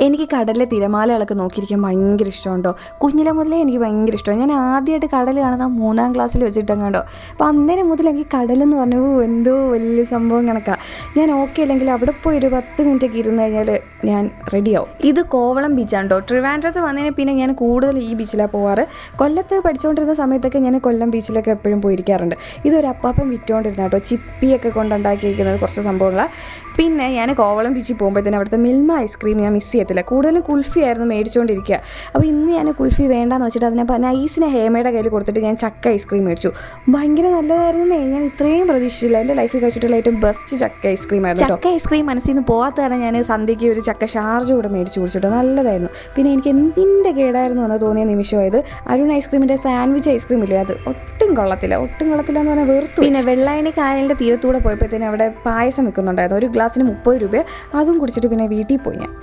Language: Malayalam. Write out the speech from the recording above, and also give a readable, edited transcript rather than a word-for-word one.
എനിക്ക് കടലിലെ തിരമാലകളൊക്കെ നോക്കിയിരിക്കാൻ ഭയങ്കര ഇഷ്ടമുണ്ടോ. കുഞ്ഞിലെ മുതലേ എനിക്ക് ഭയങ്കര ഇഷ്ടമാണ്. ഞാൻ ആദ്യമായിട്ട് കടൽ കാണുന്ന 3ാം ക്ലാസ്സിൽ വെച്ചിട്ടങ്ങാണ്ടോ. അപ്പോൾ അന്നേരം മുതൽ എനിക്ക് കടലെന്ന് പറഞ്ഞു എന്തോ വലിയ സംഭവം കണക്കാണ്. ഞാൻ ഓക്കെ അല്ലെങ്കിൽ അവിടെ പോയി ഒരു 10 മിനിറ്റൊക്കെ ഇരുന്ന് കഴിഞ്ഞാൽ ഞാൻ റെഡിയാവും. ഇത് കോവളം ബീച്ചാണ് കേട്ടോ. ട്രിവാൻഡ്രത്ത് വന്നതിന് പിന്നെ ഞാൻ കൂടുതൽ ഈ ബീച്ചിലാണ് പോവാറ്. കൊല്ലത്ത് പഠിച്ചുകൊണ്ടിരുന്ന സമയത്തൊക്കെ ഞാൻ കൊല്ലം ബീച്ചിലൊക്കെ എപ്പോഴും പോയിരിക്കാറുണ്ട്. ഇതൊരു അപ്പാപ്പം വിറ്റുകൊണ്ടിരുന്ന കേട്ടോ. ചിപ്പിയൊക്കെ കൊണ്ടുണ്ടാക്കിയിരിക്കുന്നത് കുറച്ച് സംഭവങ്ങളാണ്. പിന്നെ ഞാൻ കോവളം ബീച്ചിൽ പോകുമ്പോഴത്തേനും അവിടുത്തെ മിൽമ ഐസ്ക്രീം ഞാൻ മിസ് ചെയ്യത്തില്ല. കൂടുതലും കുൽഫി ആയിരുന്നു മേടിച്ചുകൊണ്ടിരിക്കുക. അപ്പോൾ ഇന്ന് ഞാൻ കുൽഫി വേണ്ടാന്ന് വെച്ചിട്ട് അതിനെ നൈസിനെ ഹേമയുടെ കയ്യിൽ കൊടുത്തിട്ട് ഞാൻ ചക്ക ഐസ്ക്രീം മേടിച്ചു. ഭയങ്കര നല്ലതായിരുന്നേ. ഞാൻ ഇത്രയും പ്രതീക്ഷിച്ചില്ല. എൻ്റെ ലൈഫിൽ കഴിച്ചിട്ടുള്ള ഏറ്റവും ബെസ്റ്റ് ചക്ക ഐസ്ക്രീം ആയിരുന്നു. ചക്ക ഐസ്ക്രീം മനസ്സിൽ നിന്ന് പോകാത്ത കാരണം ഞാൻ സന്ധ്യയ്ക്ക് ഒരു ചക്ക ഷാർജ് കൂടെ മേടിച്ച് കുടിച്ചിട്ട് നല്ലതായിരുന്നു. പിന്നെ എനിക്ക് എന്തിൻ്റെ കേടായിരുന്നു എന്ന് തോന്നിയ നിമിഷമായത് അരുൺ ഐസ്ക്രീമിൻ്റെ സാൻഡ്വിച്ച് ഐസ്ക്രീം ഇല്ലേ, അത് ഒട്ടും കൊള്ളത്തില്ല എന്ന് പറഞ്ഞാൽ വെറുത്തു. പിന്നെ വെള്ളായണി കായലിൻ്റെ തീരത്തൂടെ പോയപ്പോഴത്തേനും അവിടെ പായസം വെക്കുന്നുണ്ടായിരുന്നു. ഒരു ഗ്ലാസ്സിന് 30 രൂപ. അതും കുടിച്ചിട്ട് പിന്നെ വീട്ടിൽ പോയി ഞാൻ.